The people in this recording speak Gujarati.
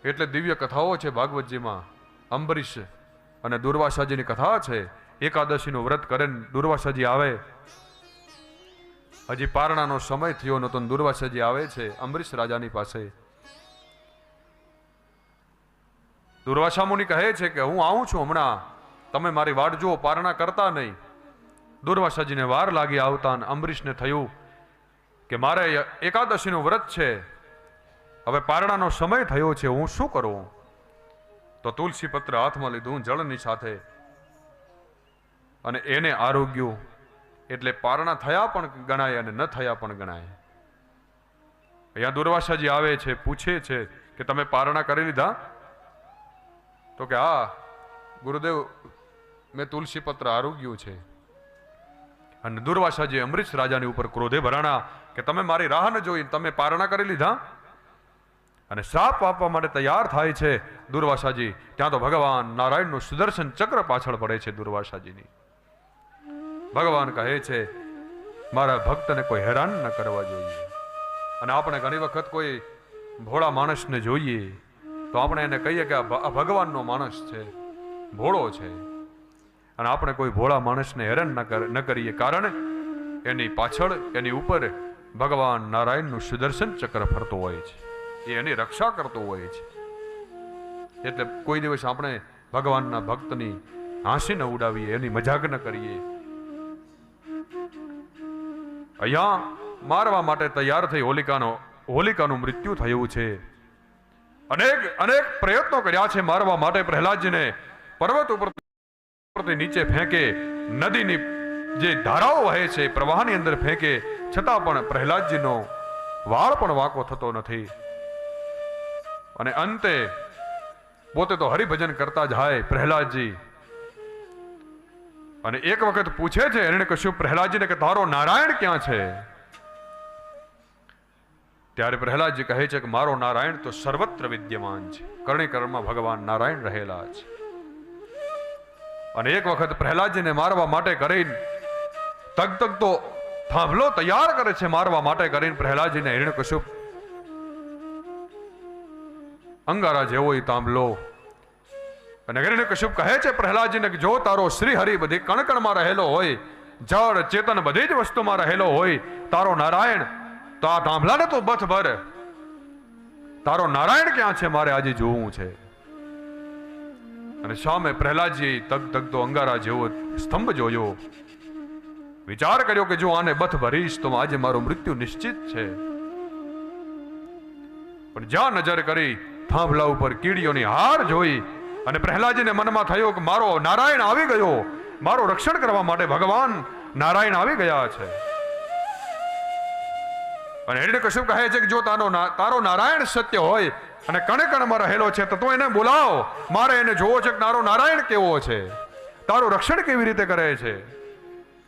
એટલે દિવ્ય કથાઓ છે ભાગવતજીમાં. અંબરીશ અને દુર્વાસાજીની કથા છે. એકાદશીનું વ્રત કરે દુર્વાસાજી આવે, હજી પારણાનો સમય થયો નતો, દુર્વાસાજી આવે છે અંબરીશ રાજાની પાસે. દુર્વાસા મુનિ કહે છે કે હું આવું છું હમણાં, તમે મારી વાટ જુઓ, પારણા કરતા નહીં. દુર્વાસાજીને વાર લાગી આવતા. અંબરીશને થયું કે મારે એકાદશીનું વ્રત છે, હવે પારણાનો સમય થયો છે, હું શું કરું? તો તુલસી પત્ર હાથમાં લીધું જળની સાથે અને એને આરોગ્યું. એટલે પારણા થયા પણ ગણાય અને ન થયા પણ ગણાય. અહીંયા દુર્વાસાજી આવે છે, પૂછે છે કે તમે પારણા કરી લીધા? તો કે હા ગુરુદેવ, મેં તુલસી પત્ર આરોગ્યું છે. અને દુર્વાસાજી અંબરીશ રાજાની ઉપર ક્રોધે ભરાણા કે તમે મારી રાહ ન જોઈ, તમે પારણા કરી લીધા? અને શ્રાપ આપવા માટે તૈયાર થાય છે દુર્વાસાજી. ત્યાં તો ભગવાન નારાયણનું સુદર્શન ચક્ર પાછળ પડે છે દુર્વાસાજીની. ભગવાન કહે છે મારા ભક્તને કોઈ હેરાન ન કરવા જોઈએ. અને આપણે ઘણી વખત કોઈ ભોળા માણસને જોઈએ તો આપણે એને કહીએ કે આ ભગવાનનો માણસ છે, ભોળો છે. અને આપણે કોઈ ભોળા માણસને હેરાન ન કરીએ, કારણ એની પાછળ એની ઉપર ભગવાન નારાયણનું સુદર્શન ચક્ર ફરતો હોય છે, એ એની રક્ષા કરતો હોય છે. એટલે કોઈ દિવસ આપણે ભગવાનના ભક્તની હાંસી ન ઉડાવીએ, એની મજાક ન કરીએ. અહીંયા મારવા માટે તૈયાર થઈ હોલિકાનું મૃત્યુ થયું છે. અનેક પ્રયત્નો કર્યા છે મારવા માટે. પ્રહલાદજીને પર્વત ઉપરથી નીચે ફેંકે, નદીની જે ધારાઓ વહે છે પ્રવાહની અંદર ફેંકે, છતાં પણ પ્રહલાદજીનો વાળ પણ વાંકો થતો નથી. અને અંતે પોતે તો હરિભજન કરતા જાય પ્રહલાદજી. અને એક વખત પૂછે છે હિરણ્યકશ્યપ પ્રહલાદજીને કે તારો નારાયણ ક્યાં છે? ત્યારે પ્રહલાદજી કહે છે કે મારો નારાયણ તો સર્વત્ર વિદ્યમાન છે, કર્ણિકરમાં ભગવાન નારાયણ રહેલા છે. અને એક વખત પ્રહલાદજીને મારવા માટે કરીને તગ તો થાંભલો તૈયાર કરે છે મારવા માટે કરીને પ્રહલાદજીને હિરણ્યકશ્યપ અંગારા જેવો થાંભલો. અને હિરણ્યકશ્યપ કહે છે પ્રહલાદજીને કે જો તારો શ્રી હરિ બધી કણકણમાં રહેલો હોય, જળ ચેતન બધી જ વસ્તુમાં રહેલો હોય તારો નારાયણ, તો આ થાંભલાને તો બથ ભર. તારો નારાયણ ક્યાં છે મારે આજે જોવું છે. અને સામે પ્રહલાદજી તગતો અંગારા જેવો સ્તંભ જોયો. વિચાર કર્યો કે જો આને બથ ભરીશ તો આજે મારું મૃત્યુ નિશ્ચિત છે. પણ જ્યાં નજર કરી થાંભલા ઉપર કીડીઓની હાર જોઈ અને પ્રહલાદજીને મનમાં થયો કે મારો નારાયણ આવી ગયો, મારું રક્ષણ કરવા માટે ભગવાન નારાયણ આવી ગયા છે. અને હિરણ્યકશ્યપ કહે છે કે જો તારો નારાયણ સત્ય હોય અને કણે કણમાં રહેલો છે તો તું એને બોલાવો, મારે એને જોવો છે કે તારો નારાયણ કેવો છે, તારું રક્ષણ કેવી રીતે કરે છે.